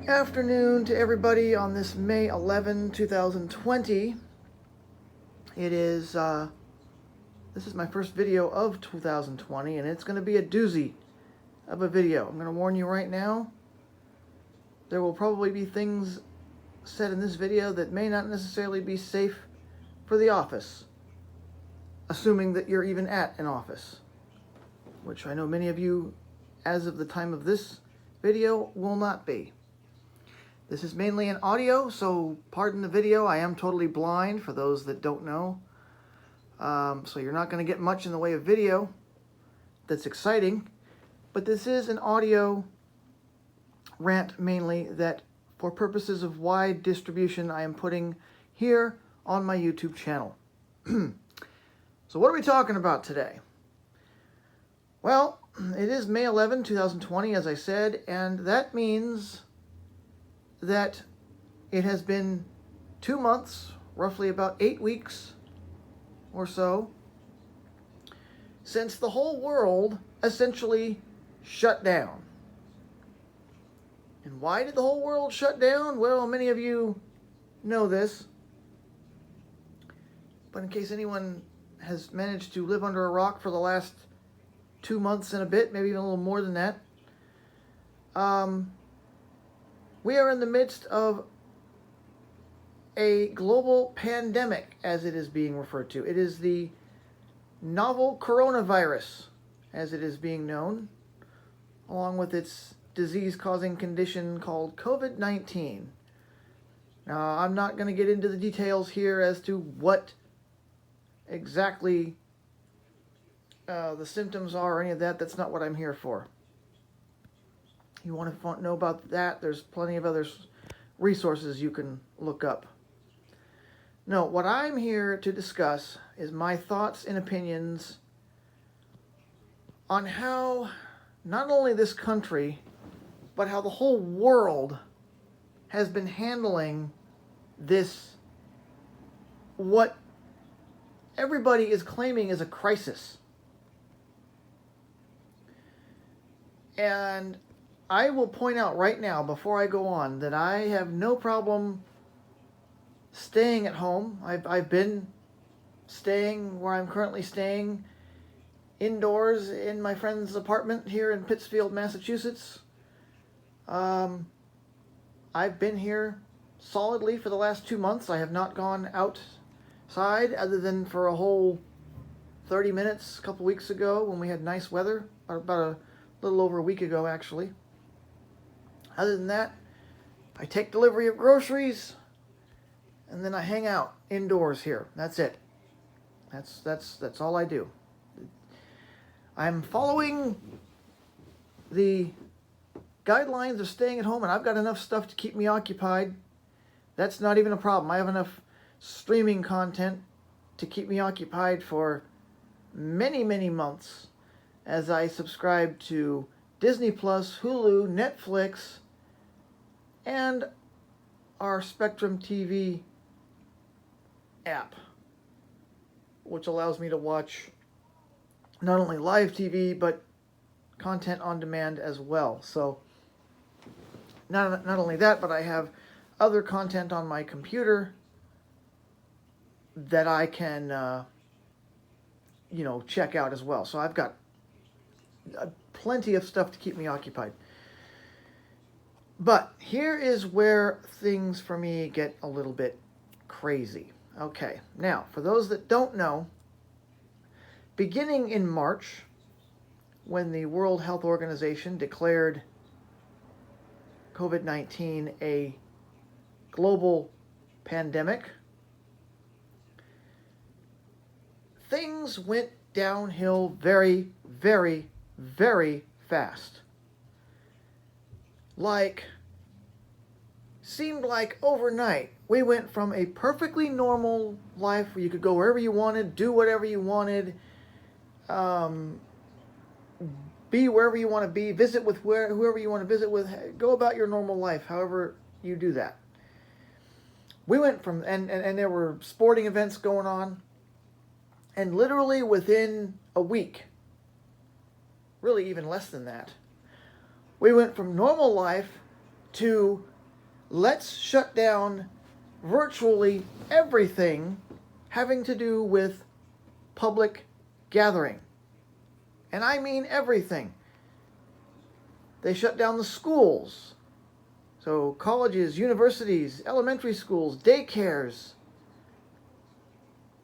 Afternoon to everybody on this May 11, 2020. This is my first video of 2020, and it's going to be a doozy of a video. I'm going to warn you right now, there will probably be things said in this video that may not necessarily be safe for the office, assuming that you're even at an office, which I know many of you, as of the time of this video, will not be. This is mainly an audio, so pardon the video. I am totally blind, for those that don't know. So you're not going to get much in the way of video that's exciting. But this is an audio rant mainly that, for purposes of wide distribution, I am putting here on my YouTube channel. So what are we talking about today? Well, it is May 11, 2020, as I said, and that means that it has been 2 months, roughly about 8 weeks or so, since the whole world essentially shut down. And why did the whole world shut down? Well, many of you know this, but in case anyone has managed to live under a rock for the last 2 months and a bit, maybe even a little more than that, we are in the midst of a global pandemic, as it is being referred to. It is the novel coronavirus, as it is being known, along with its disease-causing condition called COVID-19. Now, I'm not going to get into the details here as to what exactly the symptoms are or any of that. That's not what I'm here for. You want to know about that, there's plenty of other resources you can look up. No, what I'm here to discuss is my thoughts and opinions on how not only this country, but how the whole world has been handling this, what everybody is claiming is a crisis. And I will point out right now, before I go on, that I have no problem staying at home. I've been staying where I'm currently staying, indoors in my friend's apartment here in Pittsfield, Massachusetts. I've been here solidly for the last 2 months. I have not gone outside other than for a whole 30 minutes a couple weeks ago when we had nice weather, or about a little over a week ago, actually. Other than that, I take delivery of groceries, and then I hang out indoors here. That's it. That's all I do. I'm following the guidelines of staying at home, and I've got enough stuff to keep me occupied. That's not even a problem. I have enough streaming content to keep me occupied for many, many months, as I subscribe to Disney Plus, Hulu, Netflix, and our Spectrum TV app, which allows me to watch not only live TV, but content on demand as well. So not only that, but I have other content on my computer that I can check out as well. So I've got plenty of stuff to keep me occupied. But here is where things for me get a little bit crazy. Okay, now, for those that don't know, beginning in March, when the World Health Organization declared COVID-19 a global pandemic, things went downhill very, very, very fast. Seemed like overnight, we went from a perfectly normal life where you could go wherever you wanted, do whatever you wanted, be wherever you want to be, visit with whoever you want to visit with, go about your normal life, however you do that. We went from, and there were sporting events going on, and literally within a week, really even less than that, we went from normal life to let's shut down virtually everything having to do with public gathering. And I mean everything. They shut down the schools. So colleges, universities, elementary schools, daycares,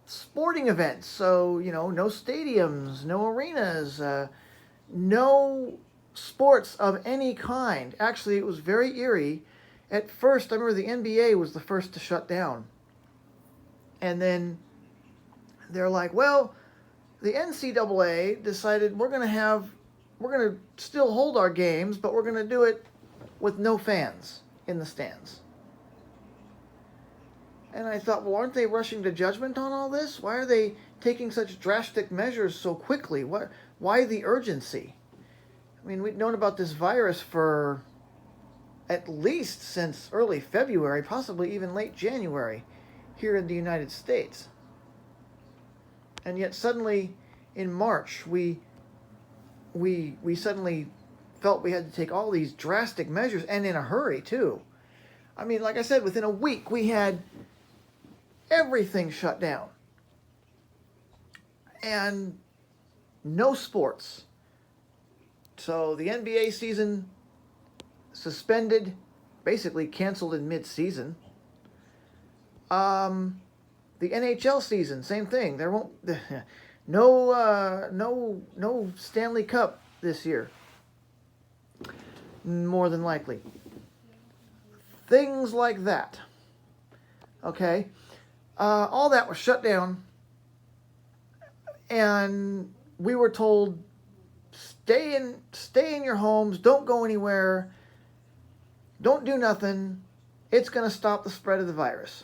sporting events. So, no stadiums, no arenas, no sports of any kind. Actually, it was very eerie. At first, I remember the NBA was the first to shut down. And then they're like, well, the NCAA decided we're going to still hold our games, but we're going to do it with no fans in the stands. And I thought, well, aren't they rushing to judgment on all this? Why are they taking such drastic measures so quickly? Why the urgency? I mean, we'd known about this virus for at least since early February, possibly even late January, here in the United States. And yet suddenly, in March, we suddenly felt we had to take all these drastic measures, and in a hurry, too. I mean, like I said, within a week, we had everything shut down. And no sports. So the NBA season suspended, basically canceled in mid-season. The NHL season, same thing. There won't no Stanley Cup this year. More than likely. Things like that. Okay. All that was shut down. And we were told, stay in your homes, don't go anywhere, don't do nothing. It's going to stop the spread of the virus.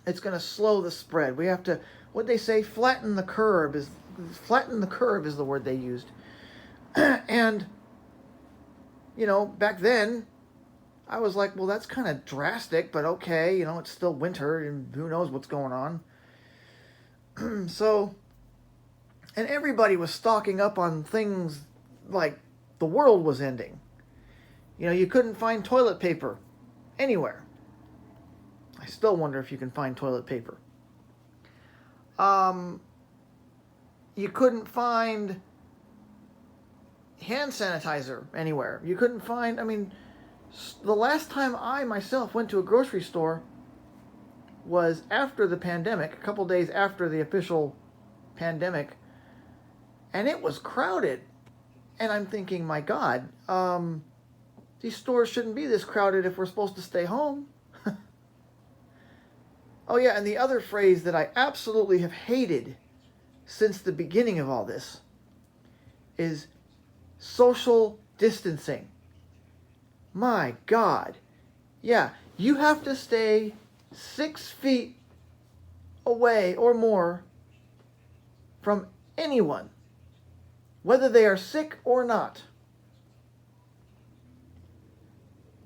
It's going to slow the spread. We have to, what'd they say? Flatten the curve is the word they used. And, back then, I was like, well, that's kind of drastic, but okay, it's still winter and who knows what's going on. So, and everybody was stocking up on things like the world was ending. You couldn't find toilet paper anywhere. I still wonder if you can find toilet paper. You couldn't find hand sanitizer anywhere. You couldn't find, the last time I myself went to a grocery store was after the pandemic, a couple days after the official pandemic, and it was crowded. And I'm thinking, my God, these stores shouldn't be this crowded if we're supposed to stay home. Oh yeah, and the other phrase that I absolutely have hated since the beginning of all this is social distancing. My God. Yeah, you have to stay 6 feet away or more from anyone, whether they are sick or not.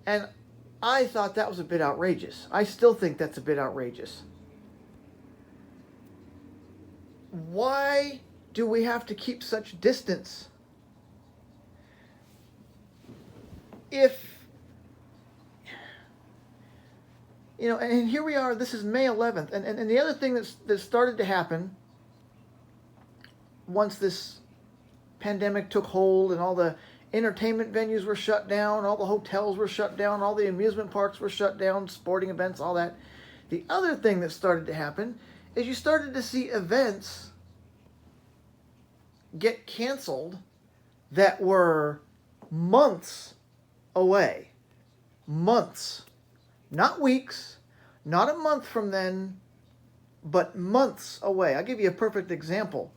And I thought that was a bit outrageous. I still think that's a bit outrageous. Why do we have to keep such distance? If, and here we are, this is May 11th, and the other thing that started to happen once this pandemic took hold and all the entertainment venues were shut down, all the hotels were shut down, all the amusement parks were shut down, sporting events, all that. The other thing that started to happen is you started to see events get canceled that were months away. Months. Not weeks, not a month from then, but months away. I'll give you a perfect example.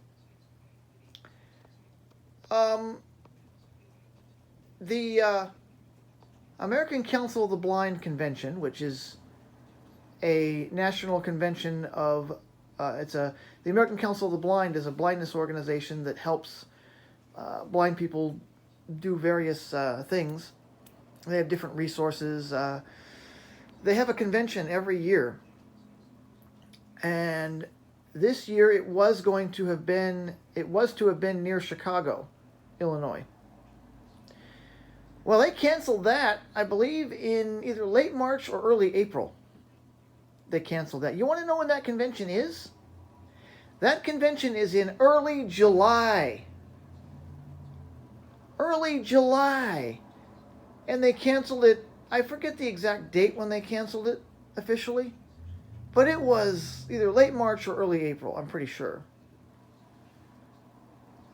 The American Council of the Blind Convention, which is a national convention of, the American Council of the Blind is a blindness organization that helps blind people do various things. They have different resources. They have a convention every year. And this year it was to have been near Chicago, Illinois. Well, they canceled that, I believe, in either late March or early April. They canceled that. You want to know when that convention is? That convention is in early July. Early July. And they canceled it. I forget the exact date when they canceled it officially. But it was either late March or early April, I'm pretty sure.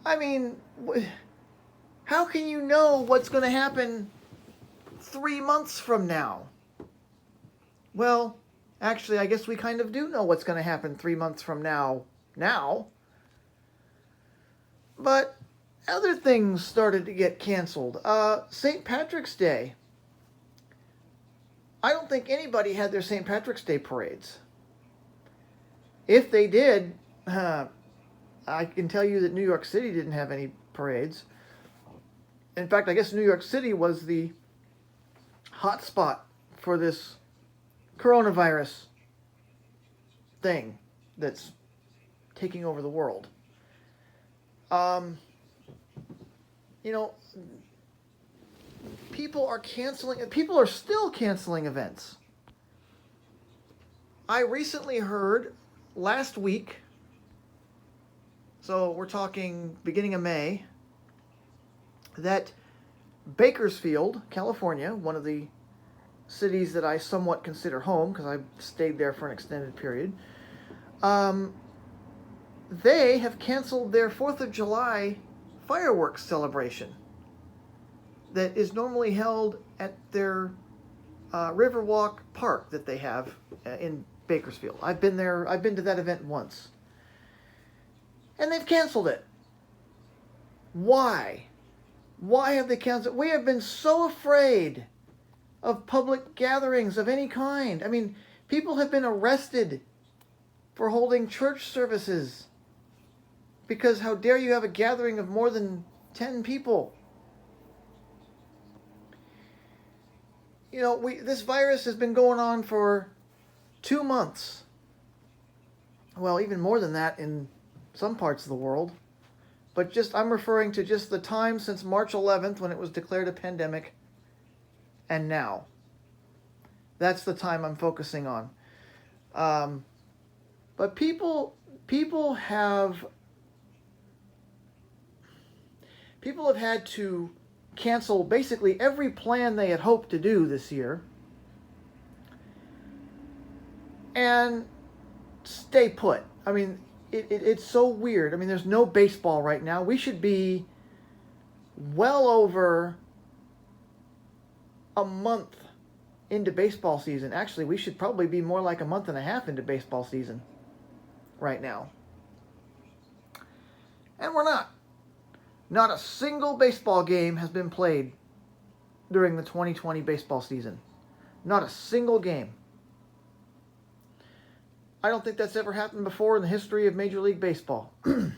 I mean, how can you know what's going to happen 3 months from now? Well, actually, I guess we kind of do know what's going to happen 3 months from now. But other things started to get canceled. St. Patrick's Day. I don't think anybody had their St. Patrick's Day parades. If they did, I can tell you that New York City didn't have any parades. In fact, I guess New York City was the hot spot for this coronavirus thing that's taking over the world. People are still canceling events. I recently heard last week, so we're talking beginning of May, that Bakersfield, California, one of the cities that I somewhat consider home because I stayed there for an extended period, they have canceled their 4th of July fireworks celebration that is normally held at their Riverwalk Park that they have in Bakersfield. I've been there. I've been to that event once. And they've canceled it. Why? Why have they canceled? We have been so afraid of public gatherings of any kind. I mean, people have been arrested for holding church services because how dare you have a gathering of more than 10 people? This virus has been going on for 2 months. Well, even more than that in some parts of the world. But I'm referring to just the time since March 11th when it was declared a pandemic and now. That's the time I'm focusing on. But people have had to cancel basically every plan they had hoped to do this year and stay put. I mean, it's so weird. I mean, there's no baseball right now. We should be well over a month into baseball season. Actually, we should probably be more like a month and a half into baseball season right now. And we're not. Not a single baseball game has been played during the 2020 baseball season. Not a single game. I don't think that's ever happened before in the history of Major League Baseball. And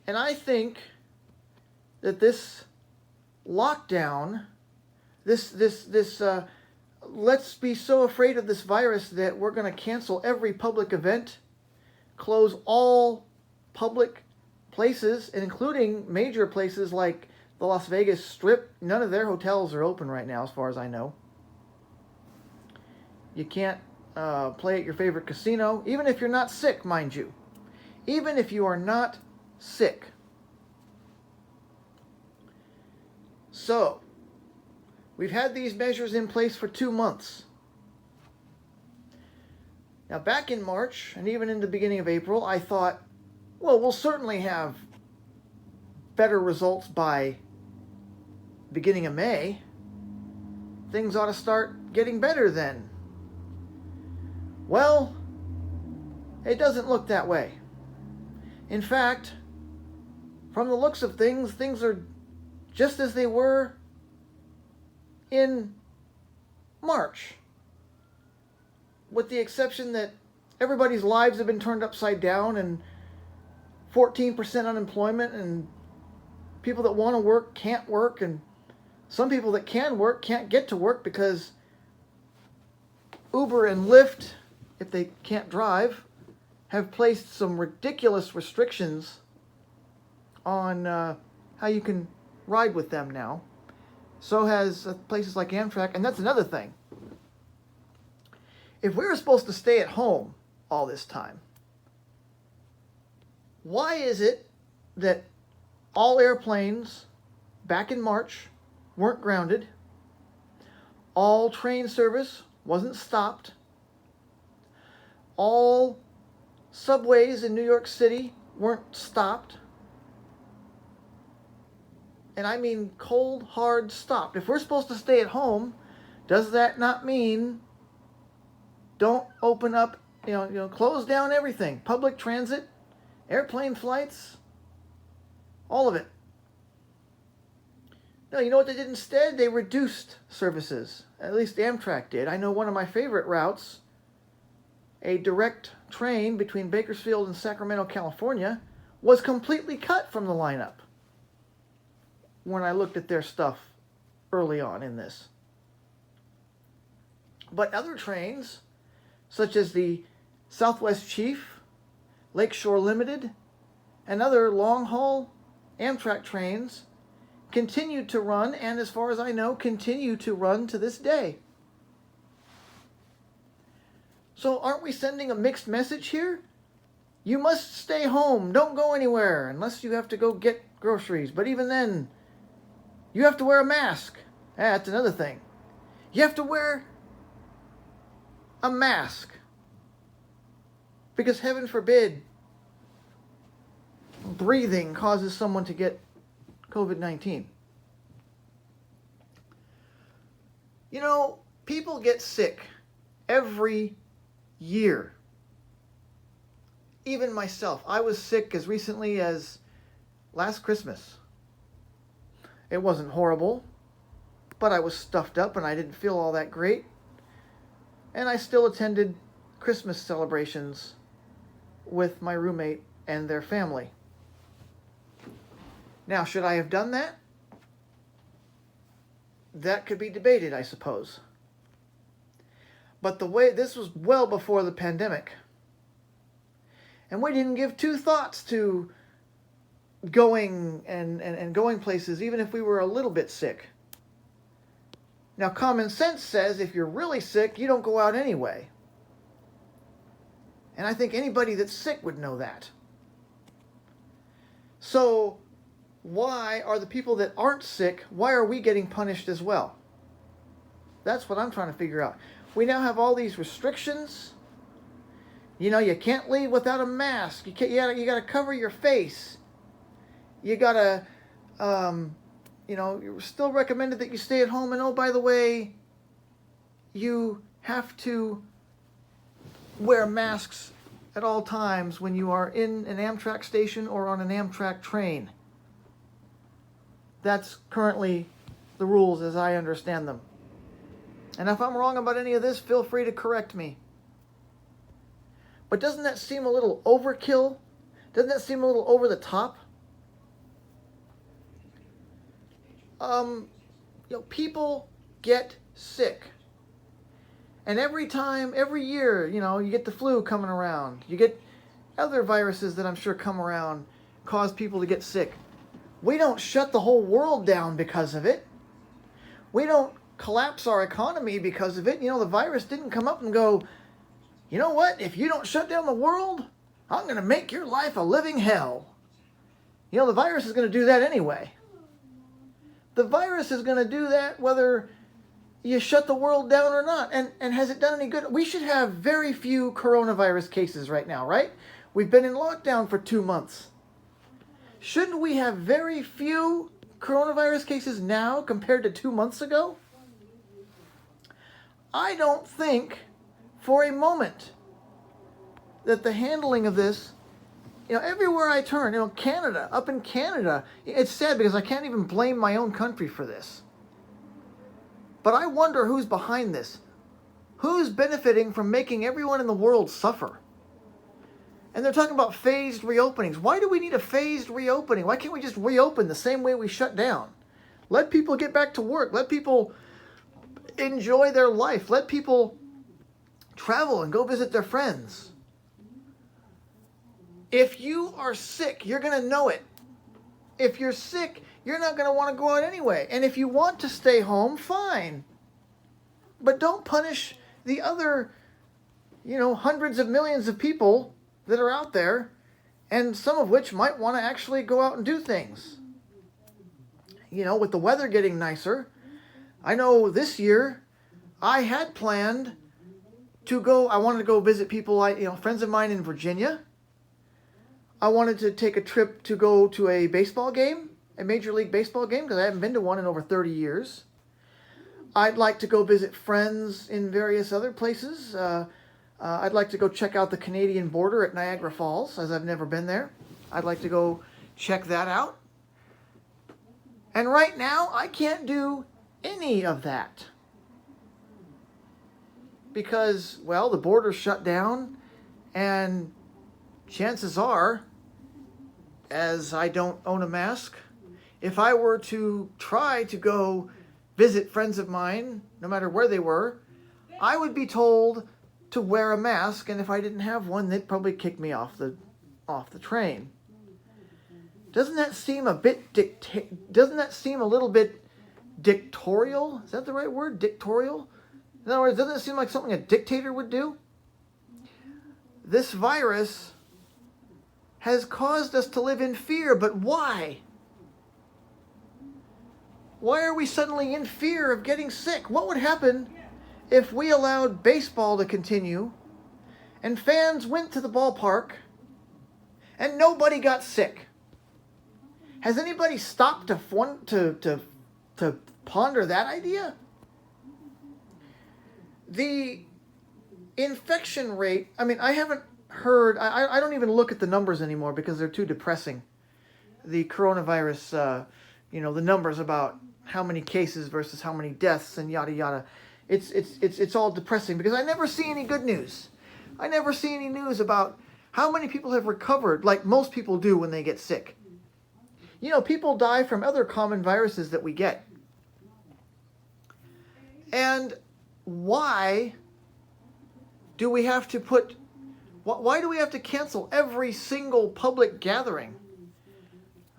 I think that this lockdown, let's be so afraid of this virus that we're going to cancel every public event, close all public places, including major places like the Las Vegas Strip. None of their hotels are open right now, as far as I know. You can't play at your favorite casino, even if you're not sick, mind you. Even if you are not sick. So, we've had these measures in place for 2 months. Now, back in March, and even in the beginning of April, I thought, well, we'll certainly have better results by beginning of May. Things ought to start getting better then. Well, it doesn't look that way. In fact, from the looks of things, things are just as they were in March, with the exception that everybody's lives have been turned upside down and 14% unemployment, and people that want to work can't work, and some people that can work can't get to work because Uber and Lyft, if they can't drive, have placed some ridiculous restrictions on how you can ride with them now. So has places like Amtrak, and that's another thing. If we were supposed to stay at home all this time, why is it that all airplanes back in March weren't grounded? All train service wasn't stopped. All subways in New York City weren't stopped. And I mean cold, hard stopped. If we're supposed to stay at home, does that not mean don't open up, close down everything? Public transit, airplane flights, all of it. No, you know what they did instead? They reduced services. At least Amtrak did. I know one of my favorite routes, a direct train between Bakersfield and Sacramento, California, was completely cut from the lineup when I looked at their stuff early on in this. But other trains, such as the Southwest Chief, Lakeshore Limited, and other long-haul Amtrak trains continued to run, and as far as I know, continue to run to this day. So aren't we sending a mixed message here? You must stay home. Don't go anywhere unless you have to go get groceries. But even then, you have to wear a mask. That's another thing. You have to wear a mask. Because heaven forbid, breathing causes someone to get COVID-19. People get sick every year. Even myself. I was sick as recently as last Christmas. It wasn't horrible, but I was stuffed up and I didn't feel all that great. And I still attended Christmas celebrations with my roommate and their family. Now, should I have done that? That could be debated, I suppose. But this was well before the pandemic. And we didn't give two thoughts to going and going places, even if we were a little bit sick. Now, common sense says if you're really sick, you don't go out anyway. And I think anybody that's sick would know that. So, why are the people that aren't sick, why are we getting punished as well? That's what I'm trying to figure out. We now have all these restrictions. You can't leave without a mask. You got to cover your face. You got to, you're still recommended that you stay at home. And oh, by the way, you have to wear masks at all times when you are in an Amtrak station or on an Amtrak train. That's currently the rules as I understand them. And if I'm wrong about any of this, feel free to correct me. But doesn't that seem a little overkill? Doesn't that seem a little over the top? People get sick. And every year, you get the flu coming around. You get other viruses that I'm sure come around, cause people to get sick. We don't shut the whole world down because of it. We don't collapse our economy because of it. The virus didn't come up and go, you know what? If you don't shut down the world, I'm going to make your life a living hell. The virus is going to do that anyway. The virus is going to do that whether you shut the world down or not. And has it done any good? We should have very few coronavirus cases right now, right? We've been in lockdown for 2 months. Shouldn't we have very few coronavirus cases now compared to 2 months ago? I don't think for a moment that the handling of this, everywhere I turn, Canada, up in Canada, it's sad because I can't even blame my own country for this. But I wonder who's behind this. Who's benefiting from making everyone in the world suffer? And they're talking about phased reopenings. Why do we need a phased reopening? Why can't we just reopen the same way we shut down? Let people get back to work. Let people enjoy their life. Let people travel and go visit their friends. If you are sick, you're going to know it. If you're sick, you're not going to want to go out anyway. And if you want to stay home, fine. But don't punish the other, hundreds of millions of people that are out there, and some of which might want to actually go out and do things. With the weather getting nicer, I know this year I had planned to go, I wanted to go visit people, friends of mine in Virginia. I wanted to take a trip to go to a baseball game, a Major League Baseball game, because I haven't been to one in over 30 years. I'd like to go visit friends in various other places. I'd like to go check out the Canadian border at Niagara Falls, as I've never been there. I'd like to go check that out. And right now, I can't do any of that. Because, well, the border's shut down, and chances are, as I don't own a mask, if I were to try to go visit friends of mine, no matter where they were, I would be told to wear a mask, and if I didn't have one, they'd probably kick me off the train. Doesn't that seem a little bit dictatorial? Is that the right word? Dictatorial? In other words, doesn't it seem like something a dictator would do? This virus has caused us to live in fear, but why? Why are we suddenly in fear of getting sick? What would happen if we allowed baseball to continue and fans went to the ballpark and nobody got sick? Has anybody stopped to ponder that idea? The infection rate, I haven't heard, I don't even look at the numbers anymore because they're too depressing. The coronavirus, the numbers about how many cases versus how many deaths and yada yada. It's all depressing because I never see any good news. I never see any news about how many people have recovered like most people do when they get sick. People die from other common viruses that we get. And why do we have to cancel every single public gathering?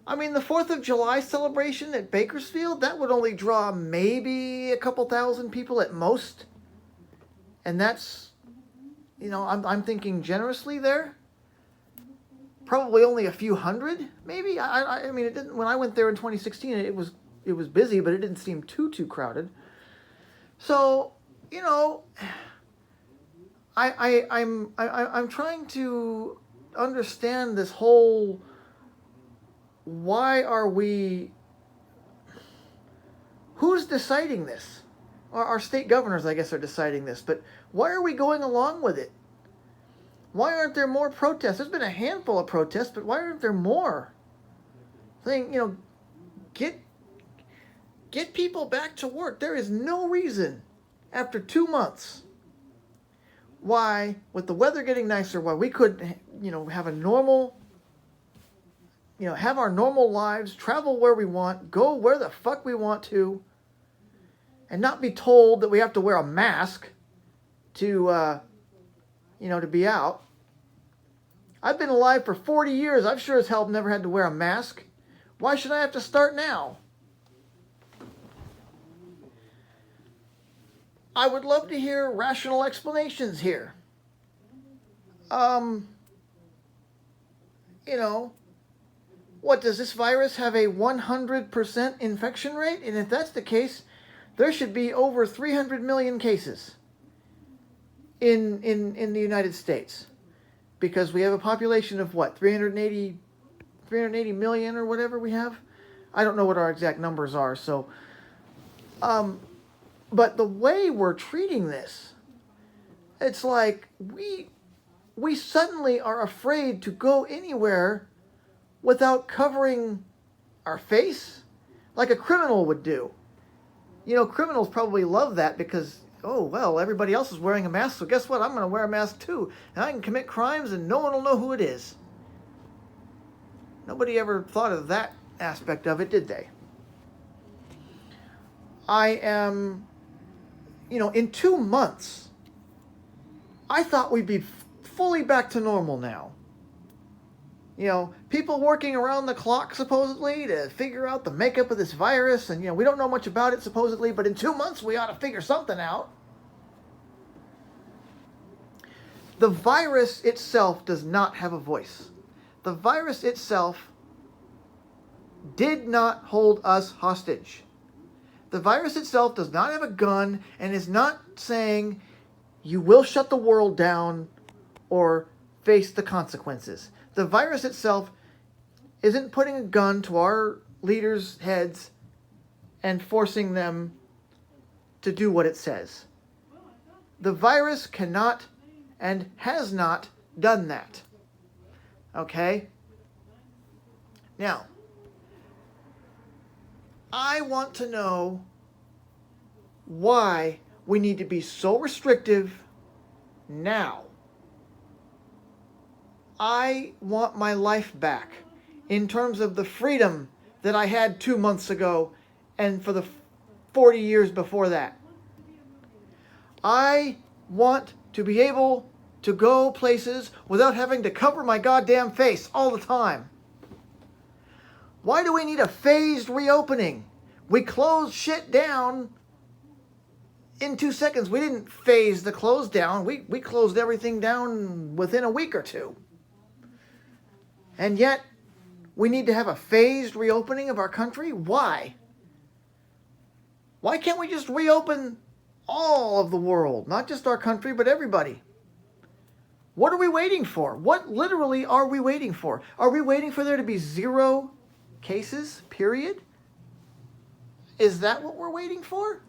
The 4th of July celebration at Bakersfield, that would only draw maybe a couple thousand people at most. And that's, I'm thinking generously there. Probably only a few hundred, maybe. It didn't. When I went there in 2016, it was busy, but it didn't seem too crowded. So, I'm trying to understand this whole. Why are we? Who's deciding this? Our state governors, I guess, are deciding this. But why are we going along with it? Why aren't there more protests? There's been a handful of protests, but why aren't there more? Get people back to work. There is no reason, after 2 months, why, with the weather getting nicer, why we couldn't, have a normal, have our normal lives, travel where we want, go where the fuck we want to, and not be told that we have to wear a mask to be out. I've been alive for 40 years. I've sure as hell never had to wear a mask. Why should I have to start now? I would love to hear rational explanations here. What, does this virus have a 100% infection rate? And if that's the case, there should be over 300 million cases in the United States. Because we have a population of what, 380 million or whatever we have? I don't know what our exact numbers are, so... But the way we're treating this, it's like we suddenly are afraid to go anywhere without covering our face, like a criminal would do. Criminals probably love that because, oh, well, everybody else is wearing a mask, so guess what? I'm going to wear a mask too. And I can commit crimes and no one will know who it is. Nobody ever thought of that aspect of it, did they? I am... in 2 months, I thought we'd be fully back to normal now. People working around the clock supposedly to figure out the makeup of this virus, and we don't know much about it supposedly, but in 2 months we ought to figure something out. The virus itself does not have a voice. The virus itself did not hold us hostage. The virus itself does not have a gun and is not saying you will shut the world down or face the consequences. The virus itself isn't putting a gun to our leaders' heads and forcing them to do what it says. The virus cannot and has not done that. Okay? Now, I want to know why we need to be so restrictive now. I want my life back in terms of the freedom that I had 2 months ago and for the 40 years before that. I want to be able to go places without having to cover my goddamn face all the time. Why do we need a phased reopening? We closed shit down in 2 seconds. We didn't phase the close down. We closed everything down within a week or two. And yet, we need to have a phased reopening of our country? Why? Why can't we just reopen all of the world? Not just our country, but everybody. What are we waiting for? What literally are we waiting for? Are we waiting for there to be 0 cases, period? Is that what we're waiting for?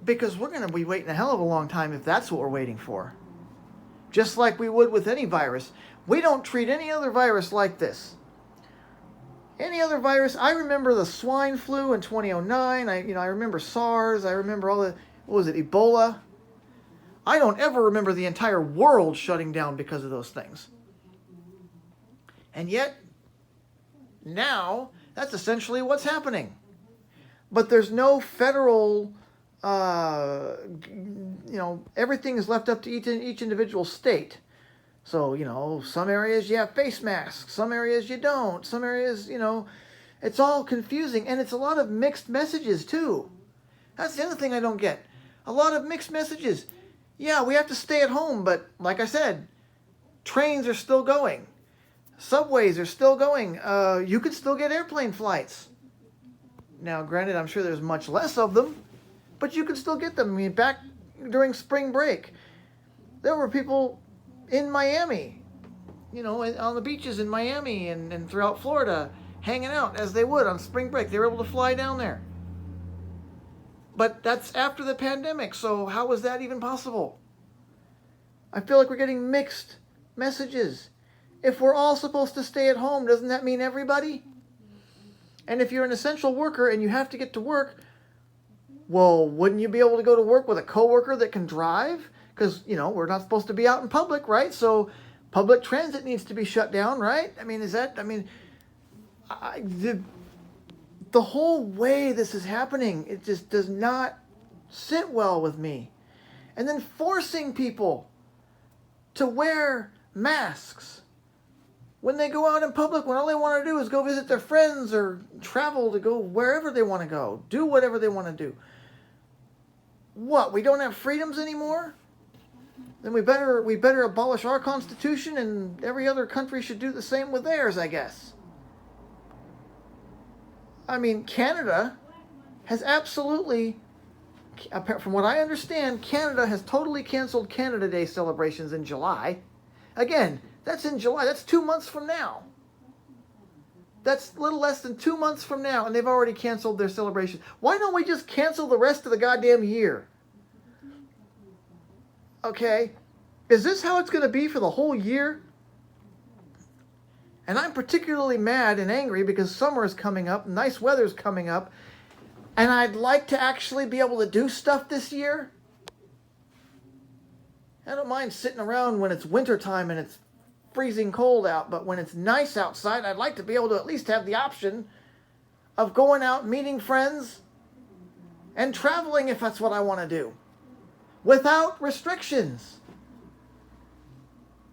Because we're going to be waiting a hell of a long time if that's what we're waiting for. Just like we would with any virus. We don't treat any other virus like this. Any other virus, I remember the swine flu in 2009. I remember SARS. I remember all the, Ebola. I don't ever remember the entire world shutting down because of those things. And yet, now, that's essentially what's happening. But there's no federal, everything is left up to each individual state. So, some areas you have face masks, some areas you don't, some areas, it's all confusing. And it's a lot of mixed messages, too. That's the other thing I don't get. A lot of mixed messages. Yeah, we have to stay at home, but like I said, trains are still going. Subways are still going. You could still get airplane flights. Now, granted, I'm sure there's much less of them, but you can still get them. I mean, back during spring break, there were people in Miami, on the beaches in Miami and throughout Florida, hanging out as they would on spring break. They were able to fly down there. But that's after the pandemic, so how was that even possible? I feel like we're getting mixed messages. If we're all supposed to stay at home, doesn't that mean everybody? And if you're an essential worker and you have to get to work, well, wouldn't you be able to go to work with a coworker that can drive? Because, we're not supposed to be out in public, right? So public transit needs to be shut down, right? The whole way this is happening, it just does not sit well with me. And then forcing people to wear masks when they go out in public, when all they want to do is go visit their friends or travel to go wherever they want to go, do whatever they want to do. What, we don't have freedoms anymore? Then we better abolish our Constitution, and every other country should do the same with theirs, I guess. Canada has absolutely, from what I understand, Canada has totally canceled Canada Day celebrations in July. Again, that's in July. That's 2 months from now. That's a little less than 2 months from now, and they've already canceled their celebration. Why don't we just cancel the rest of the goddamn year? Okay? Is this how it's going to be for the whole year? And I'm particularly mad and angry because summer is coming up, nice weather's coming up, and I'd like to actually be able to do stuff this year. I don't mind sitting around when it's wintertime and it's freezing cold out, but when it's nice outside, I'd like to be able to at least have the option of going out, meeting friends, and traveling if that's what I want to do, without restrictions.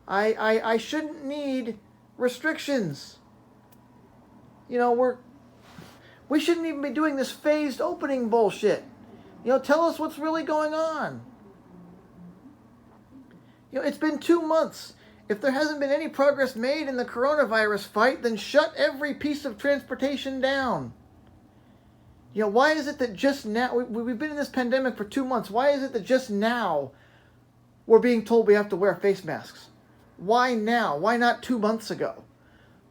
I shouldn't need restrictions. You know, we shouldn't even be doing this phased opening bullshit. You know, tell us what's really going on. You know, it's been 2 months. If there hasn't been any progress made in the coronavirus fight, then shut every piece of transportation down. You know, why is it that just now, we've been in this pandemic for 2 months, why is it that just now we're being told we have to wear face masks? Why now? Why not 2 months ago?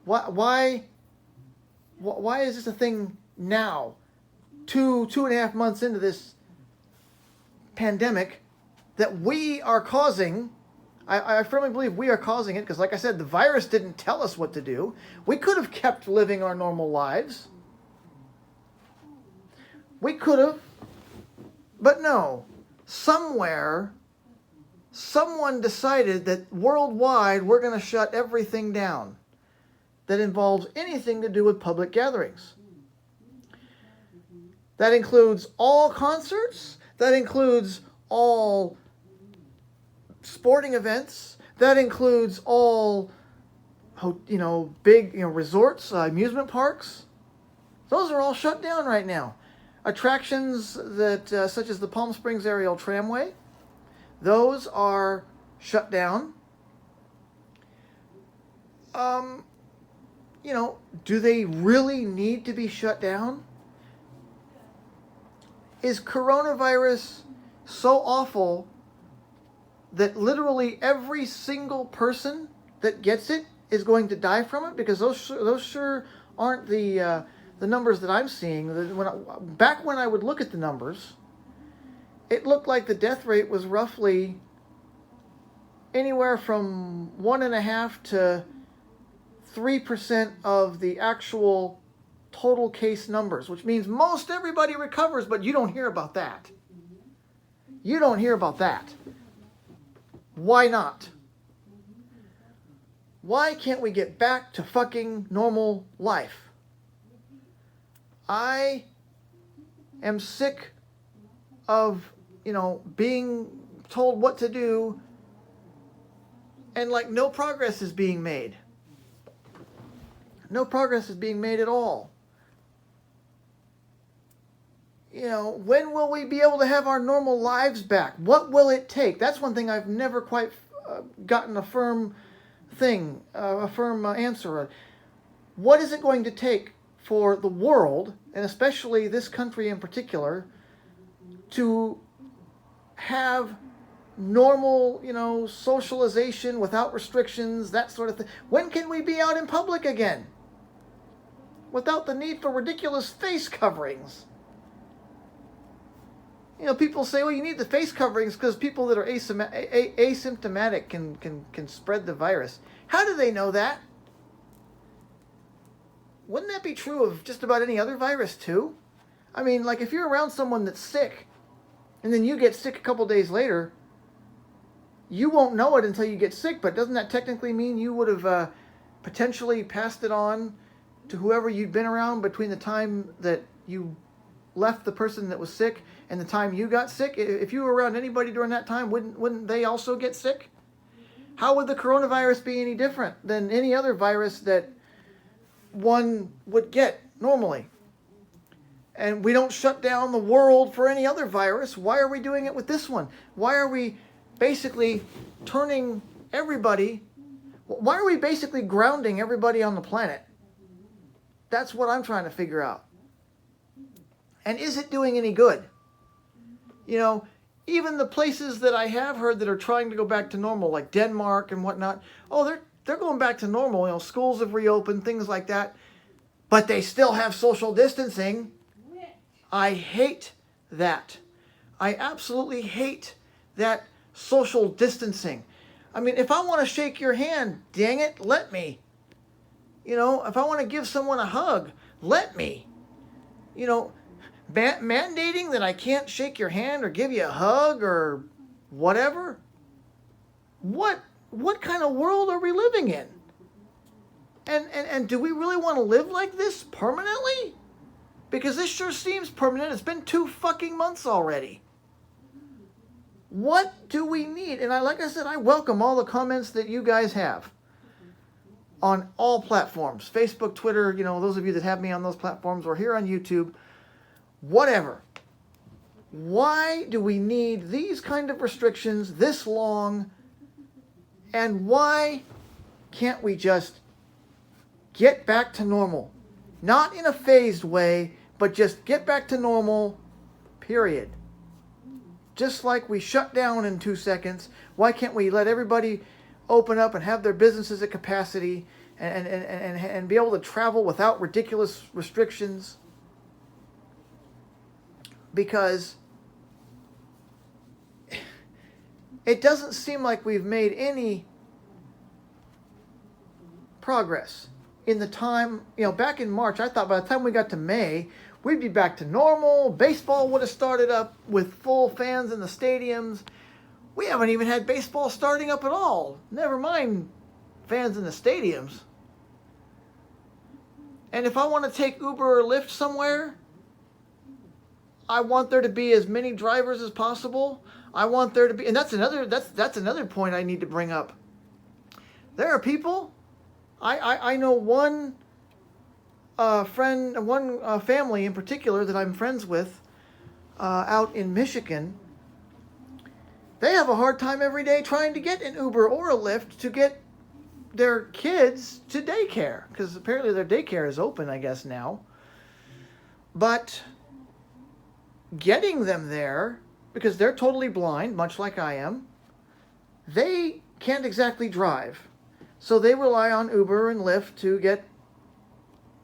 Why is this a thing now? 2.5 months into this pandemic that we are causing. I firmly believe we are causing it because, like I said, the virus didn't tell us what to do. We could have kept living our normal lives. We could have. But no. Somewhere, someone decided that worldwide we're going to shut everything down that involves anything to do with public gatherings. That includes all concerts. That includes all sporting events. That includes all, you know, big, you know, resorts, amusement parks. Those are all shut down right now. Attractions that, such as the Palm Springs Aerial Tramway, those are shut down. You know, do they really need to be shut down? Is coronavirus so awful that literally every single person that gets it is going to die from it? Because those sure aren't the numbers that I'm seeing. Back when I would look at the numbers, it looked like the death rate was roughly anywhere from 1.5% to 3% of the actual total case numbers, which means most everybody recovers, but you don't hear about that. You don't hear about that. Why not? Why can't we get back to fucking normal life? I am sick of, you know, being told what to do and like no progress is being made. No progress is being made at all. You know, when will we be able to have our normal lives back? What will it take? That's one thing I've never quite gotten a firm answer. What is it going to take for the world, and especially this country in particular, to have normal, you know, socialization without restrictions, that sort of thing? When can we be out in public again without the need for ridiculous face coverings? You know, people say, well, you need the face coverings because people that are asymptomatic can spread the virus. How do they know that? Wouldn't that be true of just about any other virus too? I mean, like if you're around someone that's sick and then you get sick a couple days later, you won't know it until you get sick, but doesn't that technically mean you would have potentially passed it on to whoever you'd been around between the time that you left the person that was sick and the time you got sick? If you were around anybody during that time, wouldn't they also get sick? How would the coronavirus be any different than any other virus that one would get normally? And we don't shut down the world for any other virus. Why are we doing it with this one? Why are we basically turning everybody, why are we basically grounding everybody on the planet? That's what I'm trying to figure out. And is it doing any good? You know, even the places that I have heard that are trying to go back to normal, like Denmark and whatnot, oh, they're going back to normal. You know, schools have reopened, things like that. But they still have social distancing. I hate that. I absolutely hate that social distancing. I mean, if I want to shake your hand, dang it, let me. You know, if I want to give someone a hug, let me. You know, mandating that I can't shake your hand or give you a hug or whatever? What kind of world are we living in? And do we really want to live like this permanently? Because this sure seems permanent. It's been 2 fucking months already. What do we need? And like I said, I welcome all the comments that you guys have on all platforms. Facebook, Twitter, those of you that have me on those platforms, or here on YouTube, whatever. Why do we need these kind of restrictions this long? And why can't we just get back to normal? Not in a phased way, but just get back to normal, period. Just like we shut down in 2 seconds, why can't we let everybody open up and have their businesses at capacity and be able to travel without ridiculous restrictions? Because it doesn't seem like we've made any progress in the time, back in March, I thought by the time we got to May, we'd be back to normal. Baseball would have started up with full fans in the stadiums. We haven't even had baseball starting up at all. Never mind fans in the stadiums. And if I want to take Uber or Lyft somewhere, I want there to be as many drivers as possible. I want there to be, and that's another point I need to bring up. There are people, I know one family in particular that I'm friends with out in Michigan. They have a hard time every day trying to get an Uber or a Lyft to get their kids to daycare, because apparently their daycare is open, I guess, now. But getting them there, because they're totally blind, much like I am, they can't exactly drive. So they rely on Uber and Lyft to get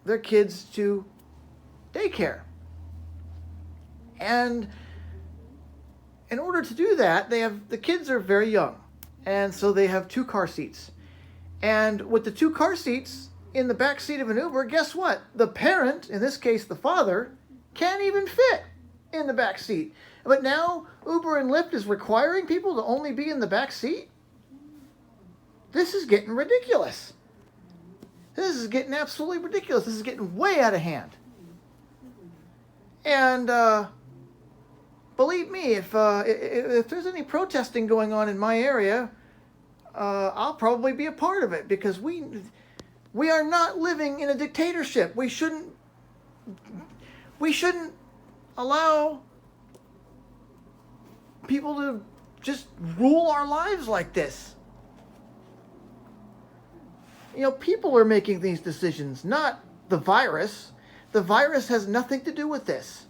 their kids to daycare. And in order to do that, the kids are very young. And so they have 2 car seats. And with the 2 car seats in the back seat of an Uber, guess what? The parent, in this case the father, can't even fit in the back seat. But now Uber and Lyft is requiring people to only be in the back seat? This is getting ridiculous. This is getting absolutely ridiculous. This is getting way out of hand. And believe me, if there's any protesting going on in my area, I'll probably be a part of it, because we are not living in a dictatorship. We shouldn't allow people to just rule our lives like this. People are making these decisions, not the virus. The virus has nothing to do with this.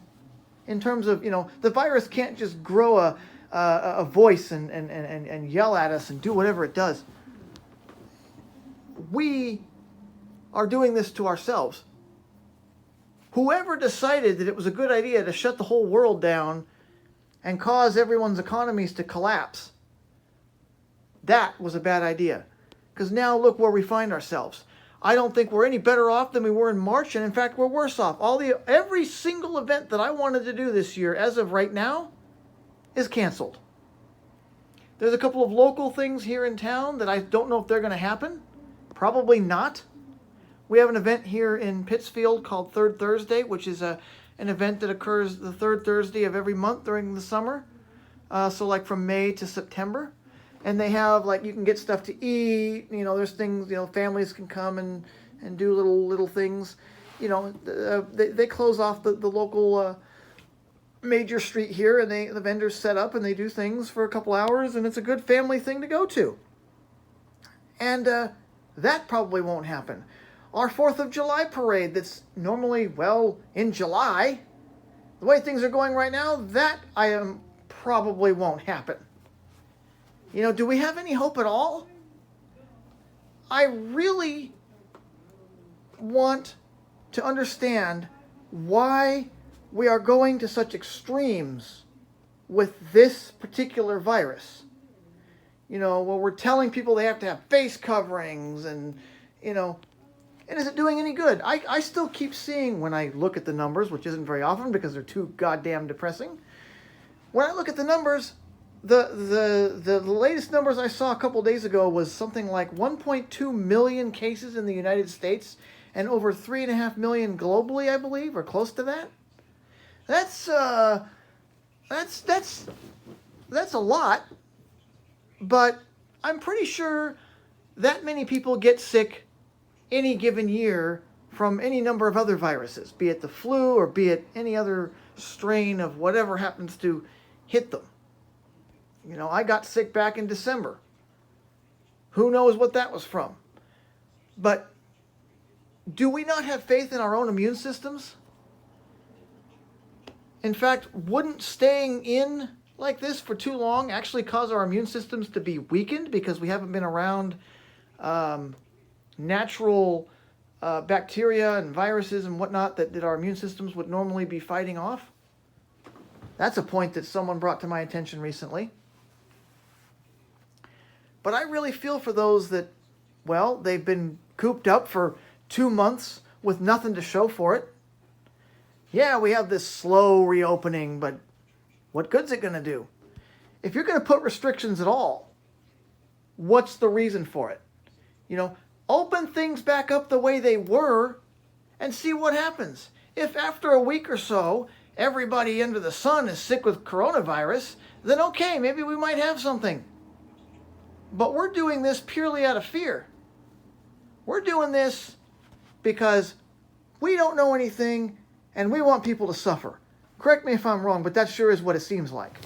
In terms of, the virus can't just grow a voice and yell at us and do whatever it does. We are doing this to ourselves. Whoever decided that it was a good idea to shut the whole world down and cause everyone's economies to collapse, that was a bad idea. Because now look where we find ourselves. I don't think we're any better off than we were in March, and in fact we're worse off. Every single event that I wanted to do this year, as of right now, is canceled. There's a couple of local things here in town that I don't know if they're going to happen. Probably not. We have an event here in Pittsfield called Third Thursday, which is an event that occurs the third Thursday of every month during the summer. So like from May to September. And they have, you can get stuff to eat. There's things, families can come and do little things. They close off the local major street here, and the vendors set up and they do things for a couple hours, and it's a good family thing to go to. And that probably won't happen. Our 4th of July parade that's normally, in July, the way things are going right now, that probably won't happen. Do we have any hope at all? I really want to understand why we are going to such extremes with this particular virus. Where we're telling people they have to have face coverings and is it doing any good? I still keep seeing, when I look at the numbers, which isn't very often because they're too goddamn depressing, when I look at the numbers, the latest numbers I saw a couple days ago was something like 1.2 million cases in the United States and over 3.5 million globally, I believe, or close to that. That's that's a lot, but I'm pretty sure that many people get sick any given year from any number of other viruses, be it the flu or be it any other strain of whatever happens to hit them. You know, I got sick back in December. Who knows what that was from? But do we not have faith in our own immune systems? In fact, wouldn't staying in like this for too long actually cause our immune systems to be weakened because we haven't been around natural bacteria and viruses and whatnot that our immune systems would normally be fighting off? That's a point that someone brought to my attention recently. But I really feel for those that, well, they've been cooped up for 2 months with nothing to show for it. Yeah, we have this slow reopening, but what good's it going to do? If you're going to put restrictions at all, what's the reason for it? You know, open things back up the way they were and see what happens. If after a week or so, everybody under the sun is sick with coronavirus, then okay, maybe we might have something. But we're doing this purely out of fear. We're doing this because we don't know anything and we want people to suffer. Correct me if I'm wrong, but that sure is what it seems like.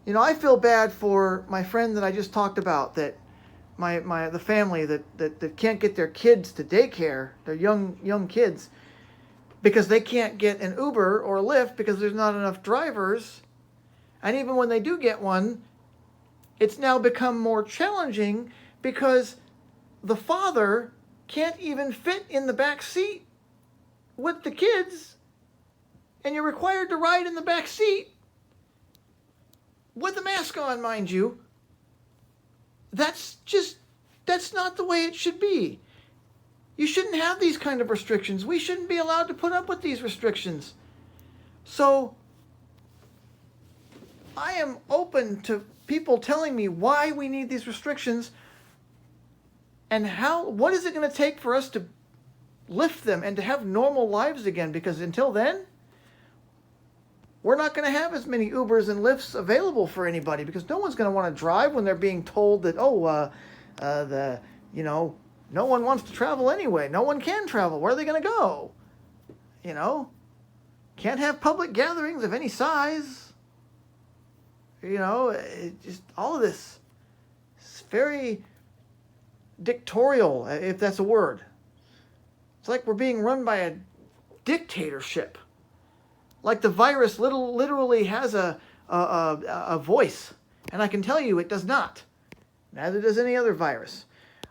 You know, I feel bad for my friend that I just talked about, that the family that can't get their kids to daycare, their young kids, because they can't get an Uber or a Lyft because there's not enough drivers. And even when they do get one, it's now become more challenging because the father can't even fit in the back seat with the kids, and you're required to ride in the back seat with a mask on, mind you. That's not the way it should be. You shouldn't have these kind of restrictions. We shouldn't be allowed to put up with these restrictions. So I am open to people telling me why we need these restrictions and what is it going to take for us to lift them and to have normal lives again, because until then, we're not going to have as many Ubers and Lyfts available for anybody, because no one's going to want to drive when they're being told that, no one wants to travel anyway. No one can travel. Where are they going to go? You know, can't have public gatherings of any size. You know, just all of this is very dictatorial, if that's a word. It's like we're being run by a dictatorship. Like the virus literally has a voice. And I can tell you it does not. Neither does any other virus.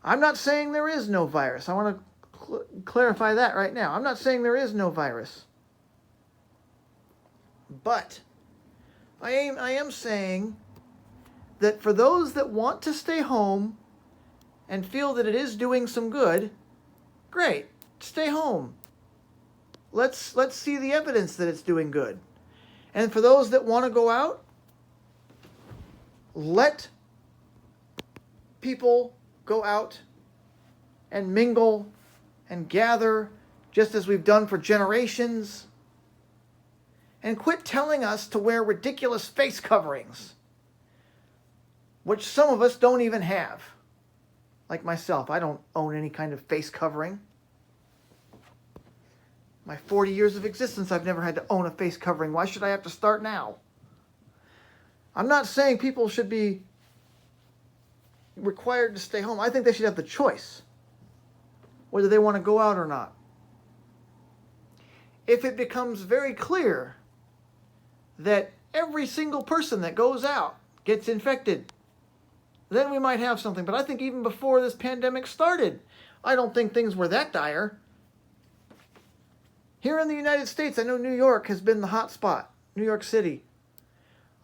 I'm not saying there is no virus. I want to clarify that right now. I'm not saying there is no virus. But I am saying that for those that want to stay home and feel that it is doing some good, great, stay home. Let's see the evidence that it's doing good. And for those that want to go out, let people go out and mingle and gather just as we've done for generations. And quit telling us to wear ridiculous face coverings, which some of us don't even have. Like myself, I don't own any kind of face covering. My 40 years of existence, I've never had to own a face covering. Why should I have to start now? I'm not saying people should be required to stay home. I think they should have the choice whether they want to go out or not. If it becomes very clear that every single person that goes out gets infected, then we might have something. But I think even before this pandemic started, I don't think things were that dire. Here in the United States, I know New York has been the hot spot, New York City.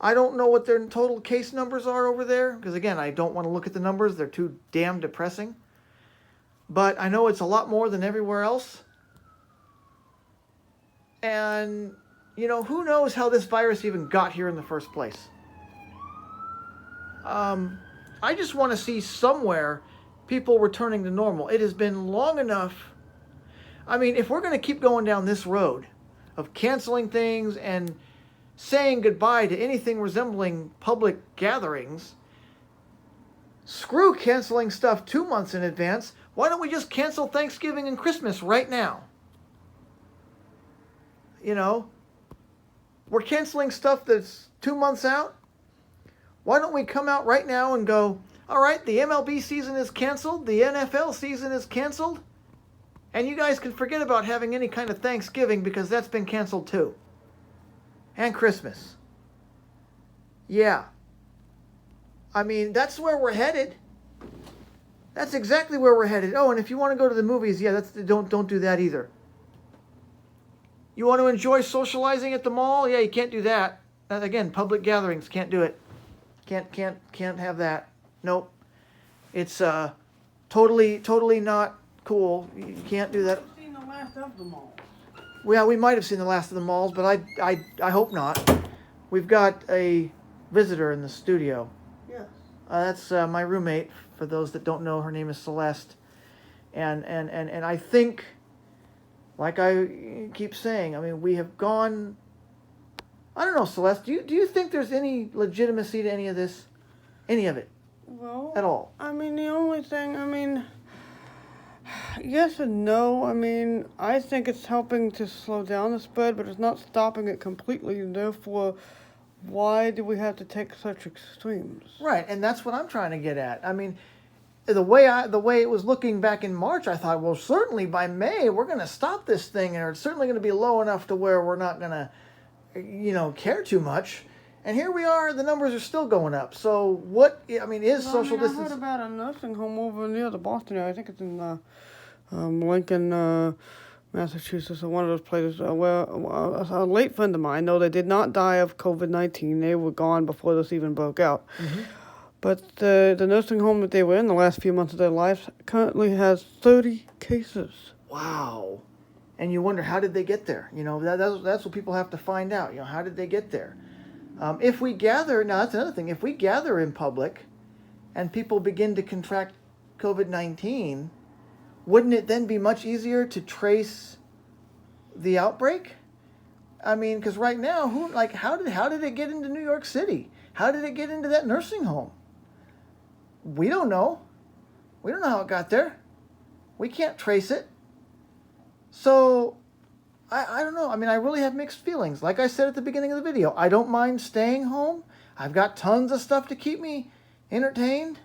I don't know what their total case numbers are over there, because again, I don't want to look at the numbers. They're too damn depressing. But I know it's a lot more than everywhere else. And, you know, who knows how this virus even got here in the first place. I just want to see somewhere people returning to normal. It has been long enough. I mean, if we're going to keep going down this road of canceling things and saying goodbye to anything resembling public gatherings. Screw canceling stuff 2 months in advance. Why don't we just cancel Thanksgiving and Christmas right now? You know, we're canceling stuff that's 2 months out. Why don't we come out right now and go, all right, the MLB season is canceled, the NFL season is canceled, and you guys can forget about having any kind of Thanksgiving because that's been canceled too. And Christmas. Yeah. I mean, that's where we're headed. That's exactly where we're headed. Oh, and if you want to go to the movies, yeah, don't do that either. You want to enjoy socializing at the mall? Yeah, you can't do that. Again, public gatherings, can't do it. Can't have that. Nope. It's totally not cool. You can't do that. We've seen the last of the malls. Well, we might have seen the last of the malls, but I hope not. We've got a visitor in the studio. Yes. That's my roommate. For those that don't know, her name is Celeste, and I think, like I keep saying, I mean, we have gone. I don't know, Celeste. Do you think there's any legitimacy to any of this, any of it? Well, at all? I mean, the only thing, I mean, yes and no. I mean, I think it's helping to slow down the spread, but it's not stopping it completely, and therefore, why do we have to take such extremes? Right, and that's what I'm trying to get at. I mean, the way it was looking back in March, I thought, well, certainly by May we're going to stop this thing, and it's certainly going to be low enough to where we're not going to, care too much. And here we are, the numbers are still going up. So what, I mean, is social distance... I heard about a nursing home over near the Boston area. I think it's in Lincoln, Massachusetts, or one of those places where a late friend of mine, no, they did not die of COVID-19. They were gone before this even broke out. Mm-hmm. But the nursing home that they were in the last few months of their lives currently has 30 cases. Wow. And you wonder, how did they get there? That's what people have to find out. How did they get there? If we gather, now that's another thing, if we gather in public and people begin to contract COVID-19, wouldn't it then be much easier to trace the outbreak? I mean, because right now, how did it get into New York City? How did it get into that nursing home? We don't know. We don't know how it got there. We can't trace it. So, I don't know. I mean, I really have mixed feelings. Like I said at the beginning of the video, I don't mind staying home. I've got tons of stuff to keep me entertained.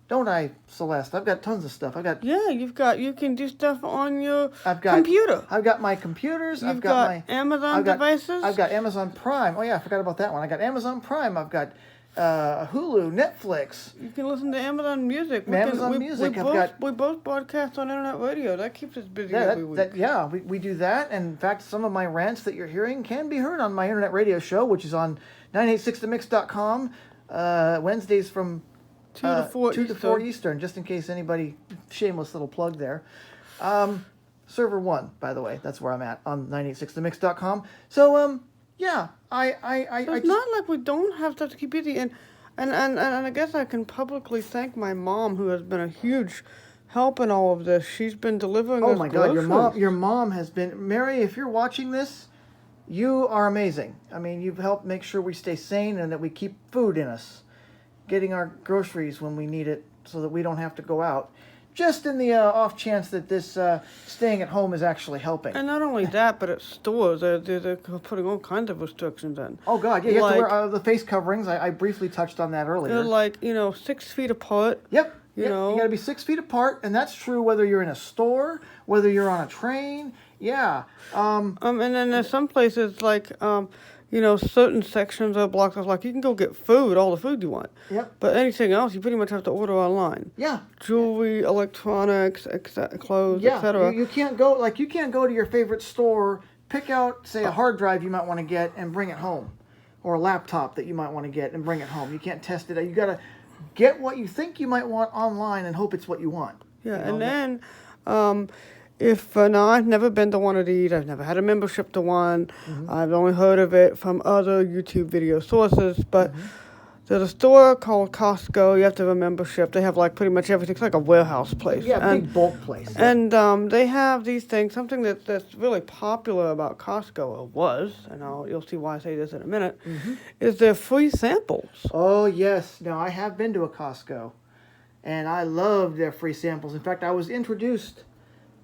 Don't I, Celeste? I've got tons of stuff. Yeah, you can do stuff on your computer. I've got my computers. I've got my Amazon devices. I've got Amazon Prime. Oh yeah, I forgot about that one. I got Amazon Prime. I've got Hulu, Netflix. You can listen to Amazon Music. We both broadcast on internet radio. That keeps us busy every week. We do that. And in fact, some of my rants that you're hearing can be heard on my internet radio show, which is on 986themix.com, Wednesdays from 2 to 4 Eastern, just in case anybody, shameless little plug there. Server 1, by the way, that's where I'm at, on 986themix.com. So, yeah, it's not like we don't have stuff to keep busy, and I guess I can publicly thank my mom, who has been a huge help in all of this. She's been delivering us groceries. Oh my God, your mom has been, Mary, if you're watching this, you are amazing. I mean, you've helped make sure we stay sane and that we keep food in us, getting our groceries when we need it so that we don't have to go out. Just in the off chance that this staying at home is actually helping. And not only that, but at stores, they're putting all kinds of restrictions in. Oh, God, yeah, you have to wear the face coverings. I briefly touched on that earlier. They're 6 feet apart. Yep. You got to be 6 feet apart, and that's true whether you're in a store, whether you're on a train. Yeah. And then there's some places certain sections are blocked off. Like, you can go get food, all the food you want. Yep. But anything else, you pretty much have to order online. Yeah. Jewelry, electronics, clothes, yeah. etc. You can't go to your favorite store, pick out, say, a hard drive you might want to get and bring it home, or a laptop that you might want to get and bring it home. You can't test it. You got to get what you think you might want online and hope it's what you want. Yeah, and then I've never been to one of these. I've never had a membership to one. Mm-hmm. I've only heard of it from other YouTube video sources. But There's a store called Costco. You have to have a membership. They have like pretty much everything. It's like a warehouse place. Yeah, big bulk place. And they have these things. Something that's really popular about Costco, or was, and you'll see why I say this in a minute, is their free samples. Oh, yes. Now, I have been to a Costco, and I love their free samples. In fact, I was introduced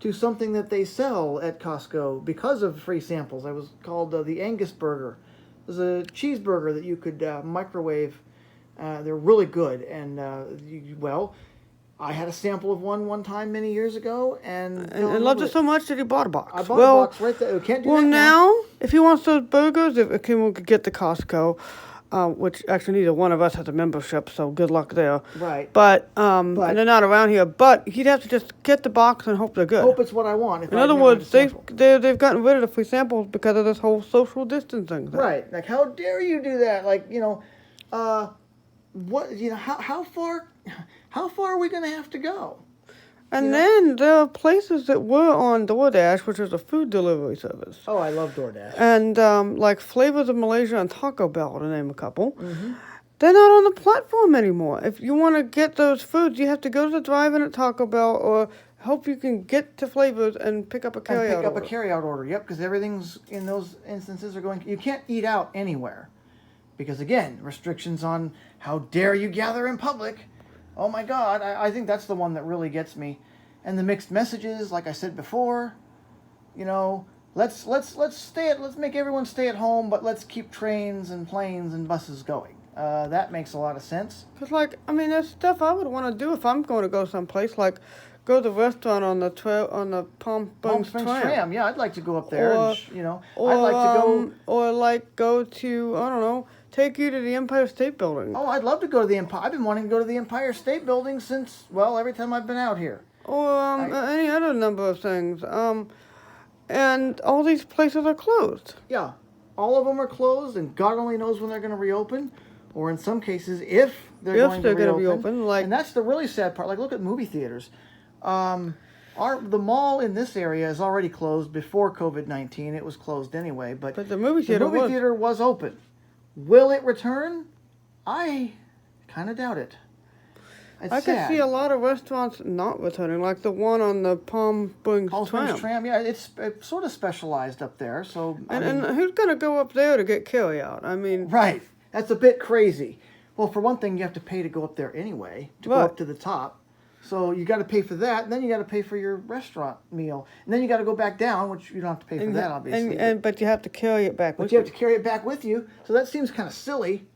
to something that they sell at Costco because of free samples. It was called the Angus Burger. It was a cheeseburger that you could microwave. They're really good, and I had a sample of one time many years ago, and loved it so much that he bought a box. I bought a box right there. Can't do that now, if he wants those burgers, we could get the Costco, which actually neither one of us has a membership, so good luck there. Right. But and they're not around here. But he'd have to just get the box and hope they're good. Hope it's what I want. In other words, they've gotten rid of the free samples because of this whole social distancing thing. Right. Like, how dare you do that? Like, how far are we going to have to go? And then there are places that were on DoorDash, which is a food delivery service. Oh, I love DoorDash. And like Flavors of Malaysia and Taco Bell, to name a couple. They're not on the platform anymore. If you want to get those foods, you have to go to the drive-in at Taco Bell or hope you can get to Flavors and pick up a carryout order. A carryout order, yep, because everything's in those instances are going. You can't eat out anywhere. Because, again, restrictions on how dare you gather in public. Oh, my God. I think that's the one that really gets me. And the mixed messages, like I said before, let's make everyone stay at home, but let's keep trains and planes and buses going. That makes a lot of sense. Because, there's stuff I would want to do if I'm going to go someplace, like go to the restaurant on the Palm Springs tram. Yeah, I'd like to go up there. I'd like to go. Or go to, I don't know, take you to the Empire State Building. Oh, I'd love to go to the Empire. I've been wanting to go to the Empire State Building since, every time I've been out here. Or any other number of things. And all these places are closed. Yeah, all of them are closed, and God only knows when they're going to reopen, or in some cases, if they're going to reopen. And that's the really sad part. Like, look at movie theaters. The mall in this area is already closed before COVID-19. It was closed anyway, but the movie theater was open. Will it return? I kind of doubt it. I could see a lot of restaurants not returning, like the one on the Palm Springs tram. Yeah, it's sort of specialized up there. So and who's going to go up there to get carryout? Right. That's a bit crazy. Well, for one thing, you have to pay to go up there anyway, to go up to the top. So you got to pay for that, and then you got to pay for your restaurant meal, and then you got to go back down, which you don't have to pay for that, obviously. But you have to carry it back with you. But you have to carry it back with you, so that seems kind of silly.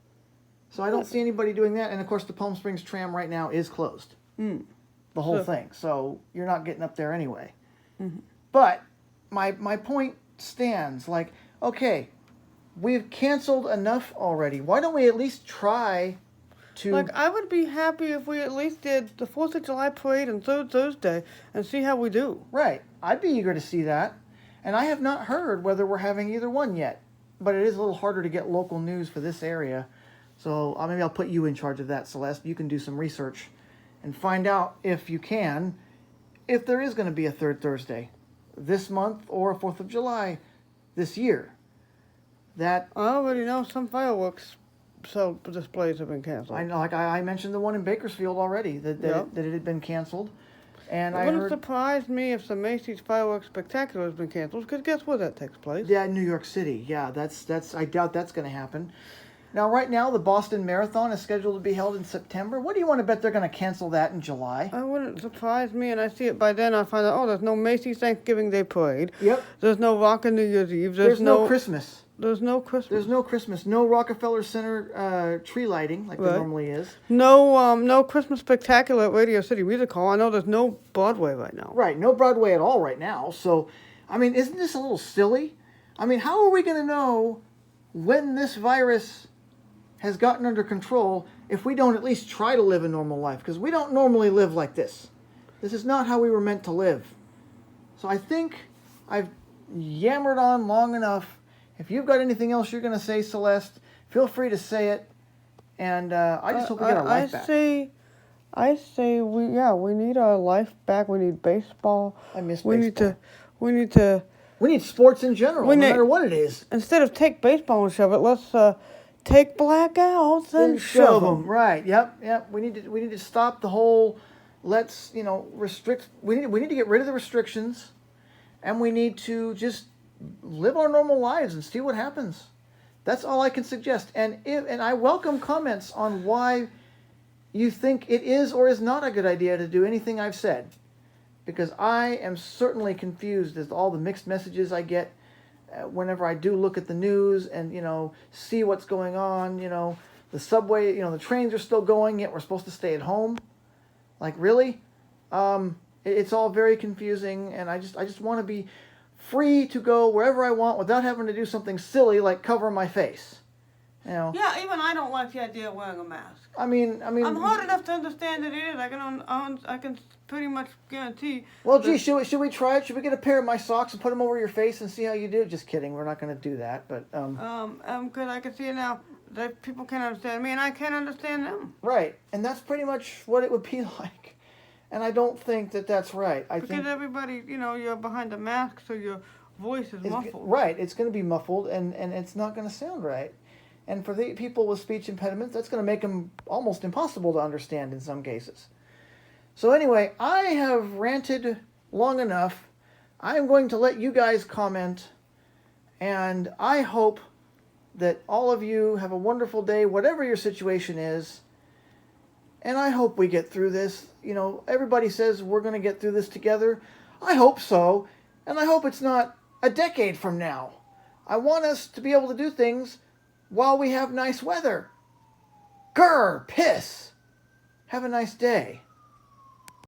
So I don't see anybody doing that, and of course the Palm Springs tram right now is closed. The whole thing, so you're not getting up there anyway. But my point stands. Like, okay, we've canceled enough already. Why don't we at least try? I would be happy if we at least did the 4th of July parade and Third Thursday and see how we do. Right. I'd be eager to see that. And I have not heard whether we're having either one yet. But it is a little harder to get local news for this area. So maybe I'll put you in charge of that, Celeste. You can do some research and find out, if you can, if there is going to be a Third Thursday this month or a 4th of July this year. I already know some fireworks displays have been canceled. I know, like I mentioned the one in Bakersfield already, that it had been canceled. And it wouldn't surprise me if the Macy's Fireworks Spectacular has been canceled, because guess where that takes place? Yeah, New York City. Yeah, I doubt that's going to happen. Now, right now, the Boston Marathon is scheduled to be held in September. What do you want to bet they're going to cancel that in July? It wouldn't surprise me, and I see it by then. I find out, there's no Macy's Thanksgiving Day Parade. Yep. There's no Rockin' New Year's Eve. There's no Christmas. There's no Christmas. There's no Christmas. No Rockefeller Center tree lighting like there normally is. No Christmas Spectacular at Radio City Music Hall. I know there's no Broadway right now. Right, no Broadway at all right now. So, isn't this a little silly? How are we going to know when this virus has gotten under control if we don't at least try to live a normal life? Because we don't normally live like this. This is not how we were meant to live. So I think I've yammered on long enough. If you've got anything else you're going to say, Celeste, feel free to say it. And I just hope we get our life back. I say we need our life back. We need baseball. I miss baseball. We need sports in general, no matter what it is. Instead of take baseball and shove it, let's take blackouts and Then shove them. them. Right. Yep. We need to stop the whole. Let's restrict. We need to get rid of the restrictions, and we need to just live our normal lives and see what happens. That's all I can suggest. And I welcome comments on why you think it is or is not a good idea to do anything I've said, because I am certainly confused as to all the mixed messages I get whenever I do look at the news and see what's going on. The subway, the trains are still going, yet we're supposed to stay at home. Like, really? It's all very confusing, and I just want to be free to go wherever I want without having to do something silly like cover my face. Yeah, even I don't like the idea of wearing a mask. I mean, I'm hard enough to understand that it is. I can pretty much guarantee. Well, gee, should we try it? Should we get a pair of my socks and put them over your face and see how you do? Just kidding. We're not going to do that, but because I can see it now. That people can't understand me, and I can't understand them. Right, and that's pretty much what it would be like. And I don't think that that's right. I because think everybody, you're behind a mask, so your voice is muffled. Right, it's going to be muffled, and it's not going to sound right. And for the people with speech impediments, that's going to make them almost impossible to understand in some cases. So anyway, I have ranted long enough. I'm going to let you guys comment, and I hope that all of you have a wonderful day, whatever your situation is. And I hope we get through this. Everybody says we're going to get through this together. I hope so. And I hope it's not a decade from now. I want us to be able to do things while we have nice weather. Grr, piss. Have a nice day.